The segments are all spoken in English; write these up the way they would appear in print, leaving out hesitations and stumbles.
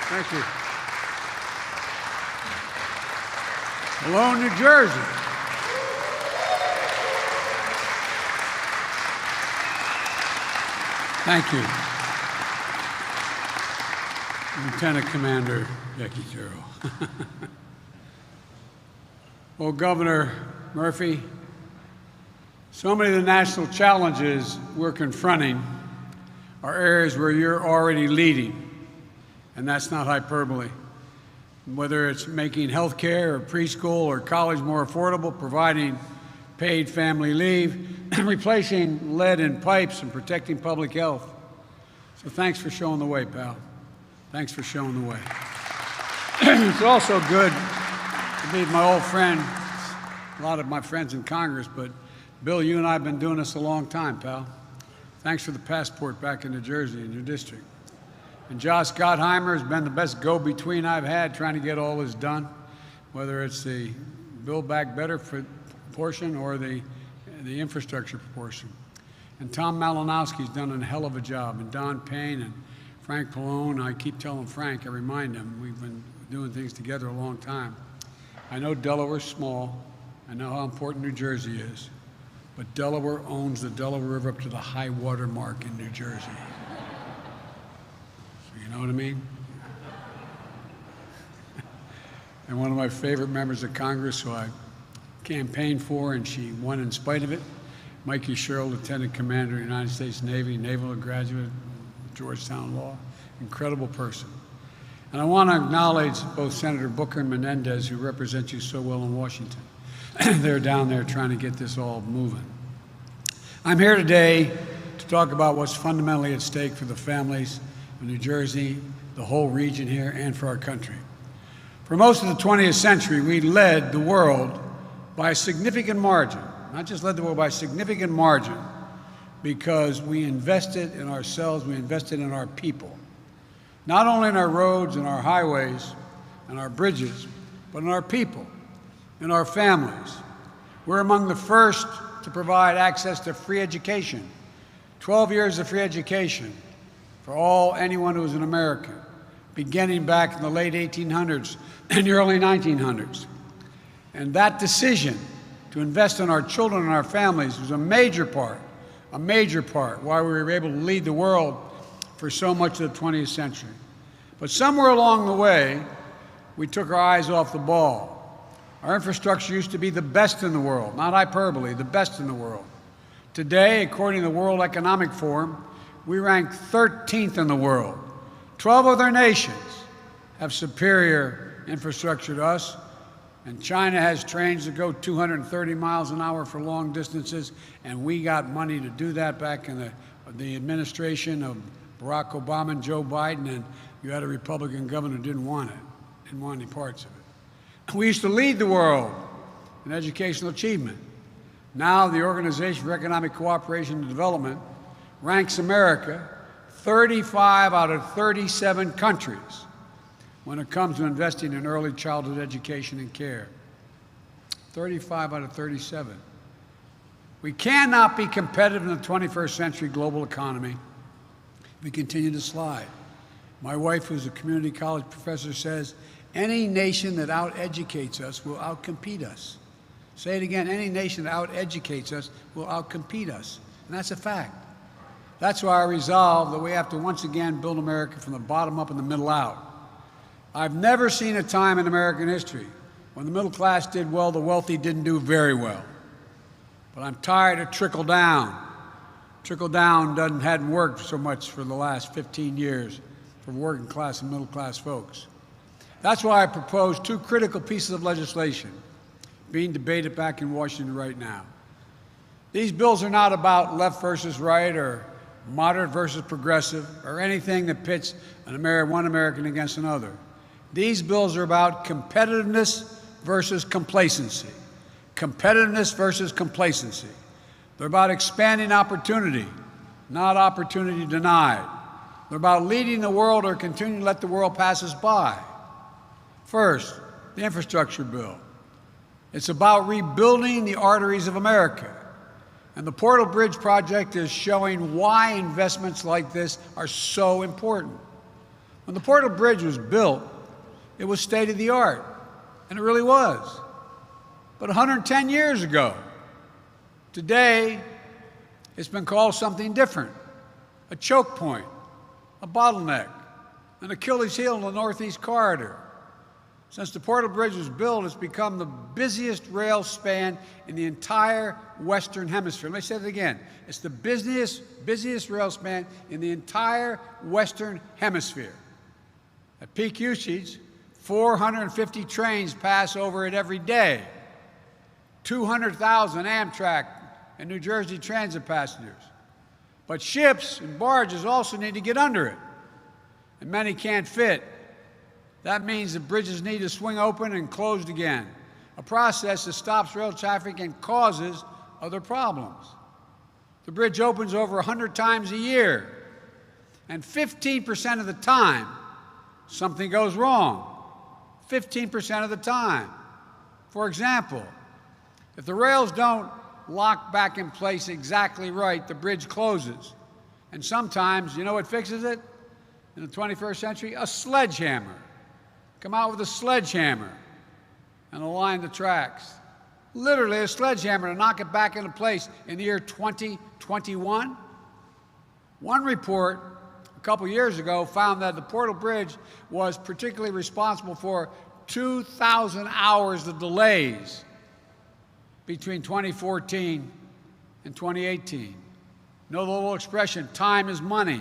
Thank you. Hello, New Jersey. Thank you. Lieutenant Commander Jackie Terrell. Well, Governor Murphy, so many of the national challenges we're confronting are areas where you're already leading, and that's not hyperbole. Whether it's making health care or preschool or college more affordable, providing paid family leave, replacing lead in pipes and protecting public health. So thanks for showing the way, pal. Thanks for showing the way. It's also good to meet my old friend, a lot of my friends in Congress, but Bill, you and I have been doing this a long time, pal. Thanks for the passport back in New Jersey in your district. And Josh Gottheimer has been the best go-between I've had trying to get all this done, whether it's the Build Back Better portion or the infrastructure portion. And Tom Malinowski's done a hell of a job, and Don Payne and Frank Pallone. I keep telling Frank, I remind him, we've been doing things together a long time. I know Delaware's small. I know how important New Jersey is. But Delaware owns the Delaware River up to the high water mark in New Jersey. So you know what I mean? And one of my favorite members of Congress who I campaigned for, and she won in spite of it, Mikey Sherrill, Lieutenant Commander of the United States Navy, naval graduate, Georgetown Law, incredible person. And I want to acknowledge both Senator Booker and Menendez, who represent you so well in Washington. They're down there trying to get this all moving. I'm here today to talk about what's fundamentally at stake for the families of New Jersey, the whole region here, and for our country. For most of the 20th century, we led the world by a significant margin, not just led the world by a significant margin, because we invested in ourselves, we invested in our people. Not only in our roads and our highways and our bridges, but in our people, in our families. We're among the first to provide access to free education, 12 years of free education for anyone who was an American, beginning back in the late 1800s and the early 1900s. And that decision to invest in our children and our families was a major part why we were able to lead the world for so much of the 20th century. But somewhere along the way, we took our eyes off the ball. Our infrastructure used to be the best in the world, not hyperbole, the best in the world. Today, according to the World Economic Forum, we rank 13th in the world. 12 other nations have superior infrastructure to us, and China has trains that go 230 miles an hour for long distances, and we got money to do that back in the administration of Barack Obama and Joe Biden, and you had a Republican governor who didn't want it, didn't want any parts of it. We used to lead the world in educational achievement. Now the Organization for Economic Cooperation and Development ranks America 35 out of 37 countries when it comes to investing in early childhood education and care. 35 out of 37. We cannot be competitive in the 21st century global economy if we continue to slide. My wife, who's a community college professor, says, any nation that out-educates us will out-compete us. Say it again, any nation that out-educates us will out-compete us. And that's a fact. That's why I resolve that we have to once again build America from the bottom up and the middle out. I've never seen a time in American history when the middle class did well, the wealthy didn't do very well. But I'm tired of trickle down. Trickle down hadn't worked so much for the last 15 years for working class and middle class folks. That's why I propose two critical pieces of legislation being debated back in Washington right now. These bills are not about left versus right or moderate versus progressive or anything that pits one American against another. These bills are about competitiveness versus complacency. Competitiveness versus complacency. They're about expanding opportunity, not opportunity denied. They're about leading the world or continuing to let the world pass us by. First, the infrastructure bill. It's about rebuilding the arteries of America. And the Portal Bridge project is showing why investments like this are so important. When the Portal Bridge was built, it was state-of-the-art, and it really was. But 110 years ago, today, it's been called something different: a choke point, a bottleneck, an Achilles heel in the Northeast Corridor. Since the Portal Bridge was built, it's become the busiest rail span in the entire Western Hemisphere. Let me say that again. It's the busiest rail span in the entire Western Hemisphere. At peak usage, 450 trains pass over it every day, 200,000 Amtrak and New Jersey Transit passengers. But ships and barges also need to get under it, and many can't fit. That means the bridges need to swing open and closed again, a process that stops rail traffic and causes other problems. The bridge opens over 100 times a year, and 15% of the time, something goes wrong. 15% of the time. For example, if the rails don't lock back in place exactly right, the bridge closes. And sometimes, you know what fixes it? In the 21st century, a sledgehammer. Come out with a sledgehammer and align the tracks. Literally a sledgehammer to knock it back into place in the year 2021. One report a couple years ago found that the Portal Bridge was particularly responsible for 2,000 hours of delays between 2014 and 2018. Know the little expression, time is money.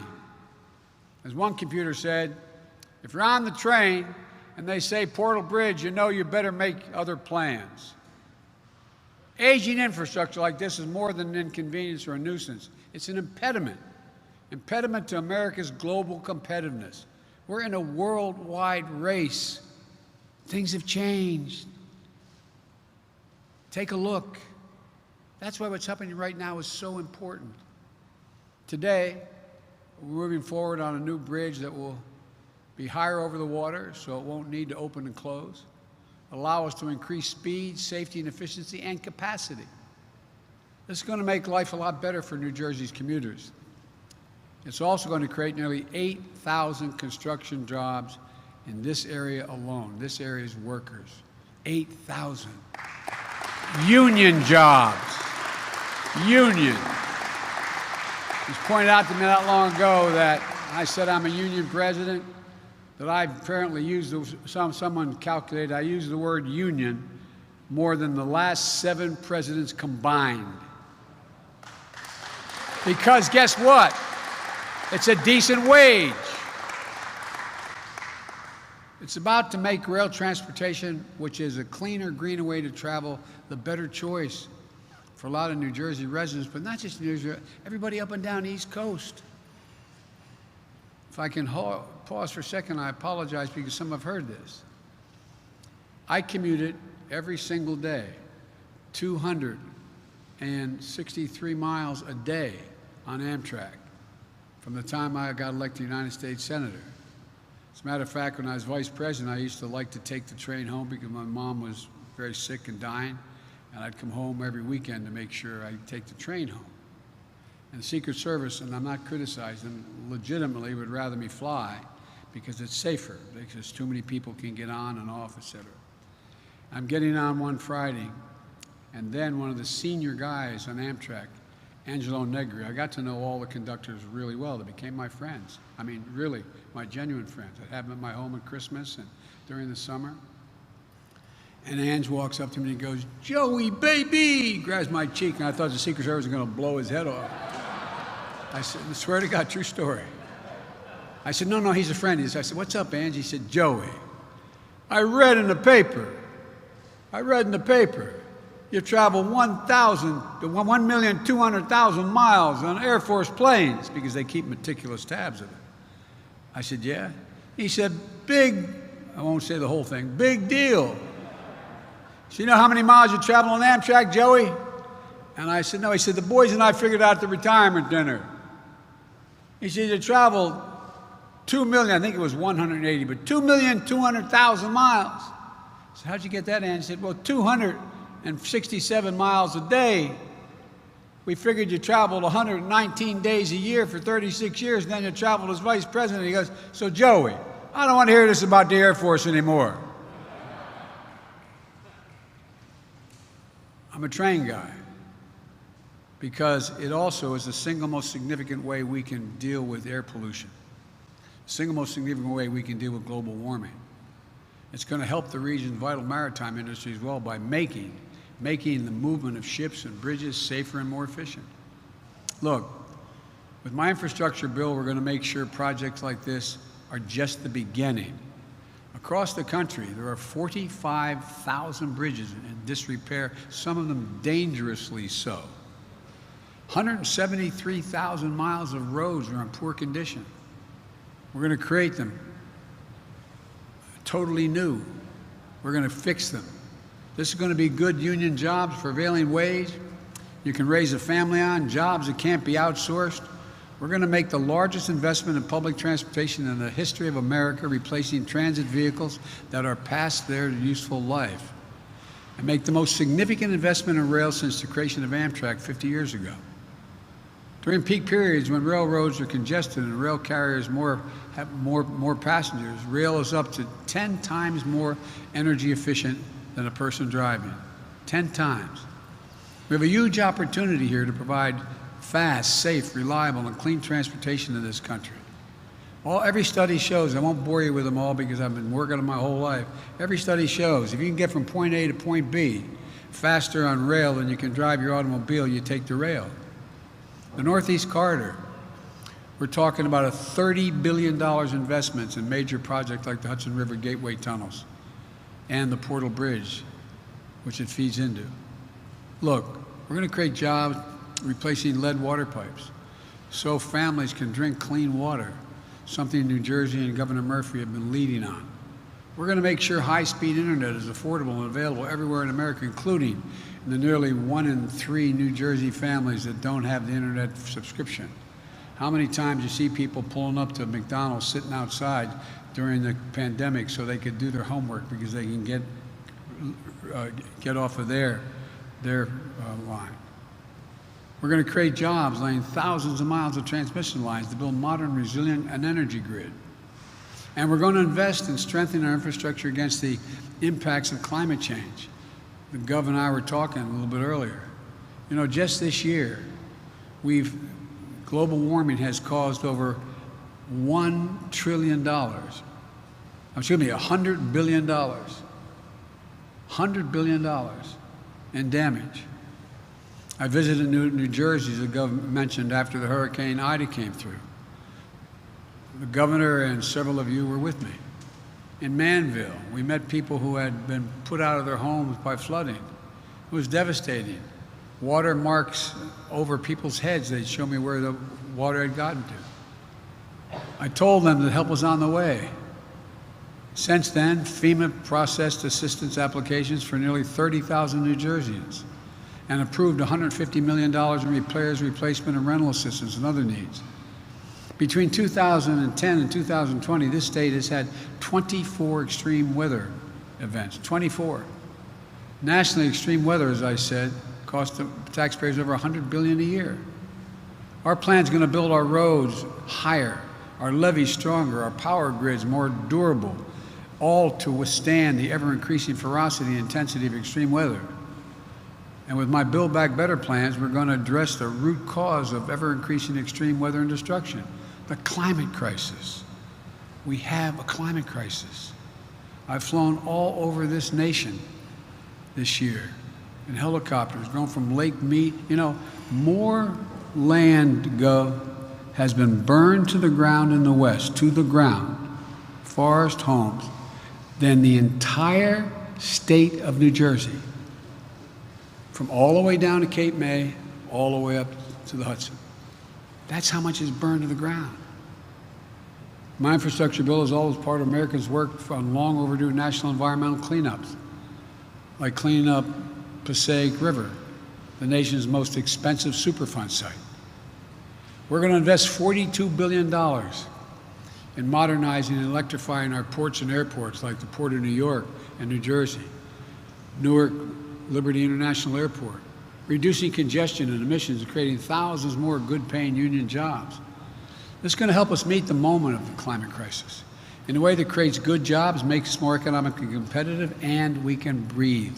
As one computer said, if you're on the train and they say Portal Bridge, you know you better make other plans. Aging infrastructure like this is more than an inconvenience or a nuisance. It's an impediment to America's global competitiveness. We're in a worldwide race. Things have changed. Take a look. That's why what's happening right now is so important. Today, we're moving forward on a new bridge that will be higher over the water, so it won't need to open and close, allow us to increase speed, safety, and efficiency, and capacity. This is going to make life a lot better for New Jersey's commuters. It's also going to create nearly 8,000 construction jobs in this area alone, this area's workers. 8,000. Union jobs. Union. It was pointed out to me not long ago that I said I'm a union president, that I apparently used, someone calculated, I used the word union more than the last 7 presidents combined. Because guess what? It's a decent wage. It's about to make rail transportation, which is a cleaner, greener way to travel, the better choice for a lot of New Jersey residents, but not just New Jersey, everybody up and down the East Coast. If I can pause for a second, I apologize because some have heard this. I commuted every single day, 263 miles a day on Amtrak from the time I got elected United States Senator. As a matter of fact, when I was vice president, I used to like to take the train home because my mom was very sick and dying, and I'd come home every weekend to make sure I'd take the train home. And the Secret Service, and I'm not criticizing them, legitimately would rather me fly because it's safer, because too many people can get on and off, et cetera. I'm getting on one Friday, and then one of the senior guys on Amtrak, Angelo Negri, I got to know all the conductors really well. They became my friends. I mean, really, my genuine friends. I'd have them at my home at Christmas and during the summer. And Ange walks up to me and he goes, "Joey, baby!" grabs my cheek, and I thought the Secret Service was going to blow his head off. I said, I swear to God, true story. I said, no, he's a friend. I said, "What's up, Ange?" He said, "Joey, I read in the paper, you travel 1,200,000 miles on Air Force planes," because they keep meticulous tabs of it. I said, "Yeah?" He said, "Big," I won't say the whole thing, "big deal. So you know how many miles you travel on Amtrak, Joey?" And I said, "No." He said, "The boys and I figured out the retirement dinner." He said, "You traveled 2 million, I think it was 180, but 2,200,000 miles. I said, "How'd you get that, Ange?" He said, "Well, 267 miles a day." We figured you traveled 119 days a year for 36 years, and then you traveled as vice president. He goes, so Joey, I don't want to hear this about the Air Force anymore. I'm a train guy because it also is the single most significant way we can deal with air pollution, the single most significant way we can deal with global warming. It's going to help the region's vital maritime industry as well by making the movement of ships and bridges safer and more efficient. Look, with my infrastructure bill, we're going to make sure projects like this are just the beginning. Across the country, there are 45,000 bridges in disrepair, some of them dangerously so. 173,000 miles of roads are in poor condition. We're going to create them totally new. We're going to fix them. This is going to be good union jobs, prevailing wage. You can raise a family on, jobs that can't be outsourced. We're going to make the largest investment in public transportation in the history of America, replacing transit vehicles that are past their useful life, and make the most significant investment in rail since the creation of Amtrak 50 years ago. During peak periods when railroads are congested and rail carriers have more passengers, rail is up to 10 times more energy efficient than a person driving. 10 times. We have a huge opportunity here to provide fast, safe, reliable, and clean transportation in this country. Every study shows, I won't bore you with them all because I've been working on my whole life. Every study shows if you can get from point A to point B faster on rail than you can drive your automobile, you take the rail. The Northeast Corridor, we're talking about a $30 billion investments in major projects like the Hudson River Gateway tunnels and the Portal Bridge, which it feeds into. Look, we're going to create jobs replacing lead water pipes so families can drink clean water, something New Jersey and Governor Murphy have been leading on. We're going to make sure high-speed internet is affordable and available everywhere in America, including in the nearly 1 in 3 New Jersey families that don't have the internet subscription. How many times you see people pulling up to McDonald's sitting outside during the pandemic so they could do their homework because they can get off of their line. We're going to create jobs laying thousands of miles of transmission lines to build modern, resilient, and energy grid. And we're going to invest in strengthening our infrastructure against the impacts of climate change. The governor and I were talking a little bit earlier. You know, just this year, global warming has caused over $1 trillion. Excuse me, $100 billion. $100 billion in damage. I visited New Jersey, as the governor mentioned, after the Hurricane Ida came through. The governor and several of you were with me. In Manville, we met people who had been put out of their homes by flooding. It was devastating. Water marks over people's heads. They'd show me where the water had gotten to. I told them that help was on the way. Since then, FEMA processed assistance applications for nearly 30,000 New Jerseyans and approved $150 million in repairs, replacement, and rental assistance and other needs. Between 2010 and 2020, this state has had 24 extreme weather events, 24. Nationally, extreme weather, as I said, cost the taxpayers over $100 billion a year. Our plan's going to build our roads higher, our levees stronger, our power grids more durable, all to withstand the ever-increasing ferocity and intensity of extreme weather. And with my Build Back Better plans, we're going to address the root cause of ever-increasing extreme weather and destruction, the climate crisis. We have a climate crisis. I've flown all over this nation this year in helicopters, going from Lake Mead. You know, more land has been burned to the ground in the West, to the ground, forest homes, than the entire state of New Jersey. From all the way down to Cape May, all the way up to the Hudson. That's how much is burned to the ground. My infrastructure bill is always part of Americans' work on long overdue national environmental cleanups, like cleaning up Passaic River, the nation's most expensive Superfund site. We're going to invest $42 billion in modernizing and electrifying our ports and airports like the Port of New York and New Jersey, Newark Liberty International Airport, reducing congestion and emissions, and creating thousands more good-paying union jobs. This is going to help us meet the moment of the climate crisis in a way that creates good jobs, makes us more economically competitive, and we can breathe.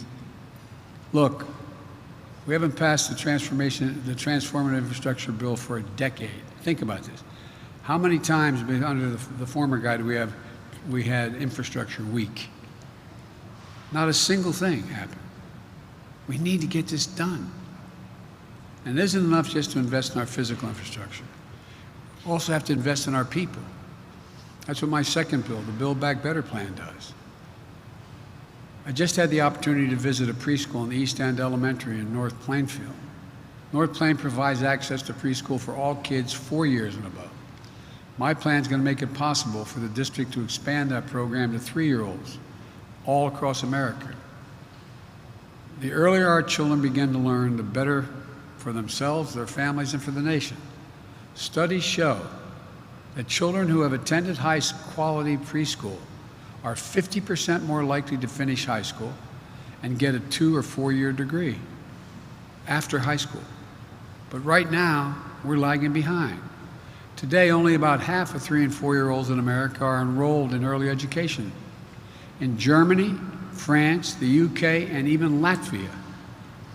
Look, we haven't passed the transformative infrastructure bill for a decade. Think about this. How many times under the former guy we had infrastructure week? Not a single thing happened. We need to get this done. And it isn't enough just to invest in our physical infrastructure. We also have to invest in our people. That's what my second bill, the Build Back Better plan, does. I just had the opportunity to visit a preschool in the East End Elementary in North Plainfield. North Plain provides access to preschool for all kids 4 years and above. My plan is going to make it possible for the district to expand that program to 3-year-olds all across America. The earlier our children begin to learn, the better for themselves, their families, and for the nation. Studies show that children who have attended high-quality preschool are 50% more likely to finish high school and get a 2- or 4-year degree after high school. But right now, we're lagging behind. Today, only about half of 3- and 4-year-olds in America are enrolled in early education. In Germany, France, the UK, and even Latvia,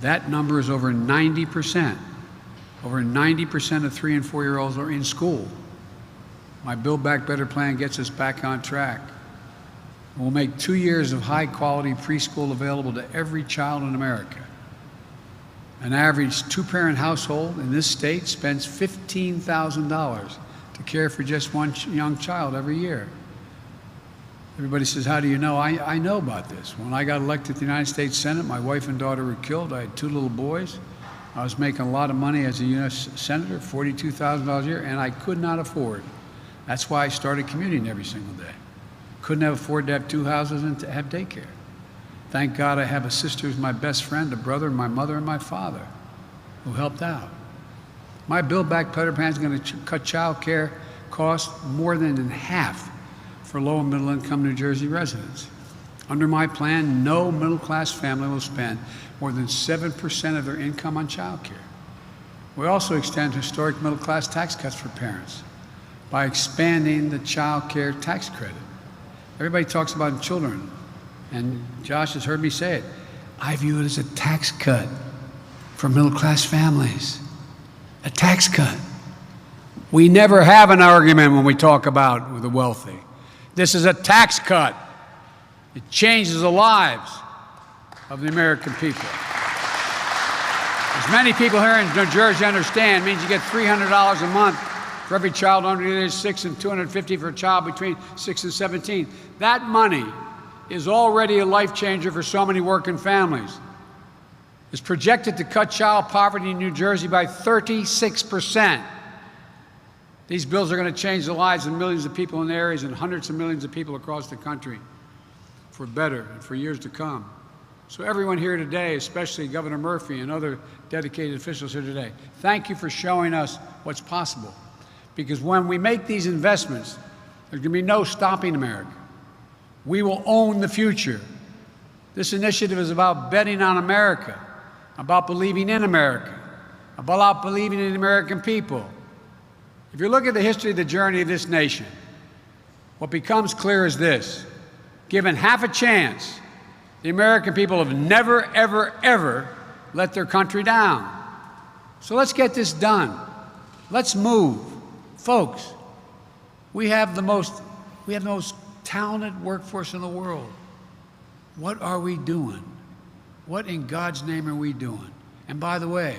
that number is over 90%. Over 90% of 3- and 4-year-olds are in school. My Build Back Better plan gets us back on track. We'll make 2 years of high-quality preschool available to every child in America. An average 2-parent household in this state spends $15,000 to care for just one young child every year. Everybody says, how do you know? I know about this. When I got elected to the United States Senate, my wife and daughter were killed. I had 2 little boys. I was making a lot of money as a U.S. Senator, $42,000 a year, and I could not afford. That's why I started commuting every single day. Couldn't have afforded to have 2 houses and to have daycare. Thank God I have a sister who's my best friend, a brother, my mother, and my father who helped out. My Build Back Better plan is going to cut child care costs more than in half for low and middle income New Jersey residents. Under my plan, no middle-class family will spend more than 7% of their income on child care. We also extend historic middle-class tax cuts for parents by expanding the child care tax credit. Everybody talks about children, and Josh has heard me say it. I view it as a tax cut for middle-class families. A tax cut. We never have an argument when we talk about the wealthy. This is a tax cut. It changes the lives of the American people. As many people here in New Jersey understand, it means you get $300 a month for every child under the age of 6 and $250 for a child between 6 and 17. That money is already a life changer for so many working families. It's projected to cut child poverty in New Jersey by 36%. These bills are going to change the lives of millions of people in the areas and hundreds of millions of people across the country for better and for years to come. So everyone here today, especially Governor Murphy and other dedicated officials here today, thank you for showing us what's possible. Because when we make these investments, there's going to be no stopping America. We will own the future. This initiative is about betting on America, about believing in America, about believing in the American people. If you look at the history of the journey of this nation, what becomes clear is this. Given half a chance, the American people have never, ever, ever let their country down. So let's get this done. Let's move. Folks, we have the most talented workforce in the world. What are we doing? What in God's name are we doing? And by the way,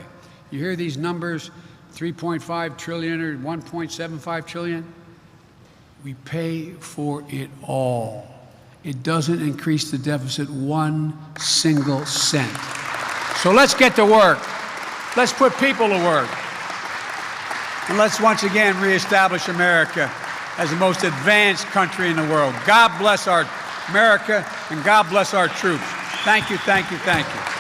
you hear these numbers, 3.5 trillion or 1.75 trillion? We pay for it all. It doesn't increase the deficit 1 single cent. So let's get to work. Let's put people to work. And let's once again reestablish America as the most advanced country in the world. God bless our America, and God bless our troops. Thank you, thank you, thank you.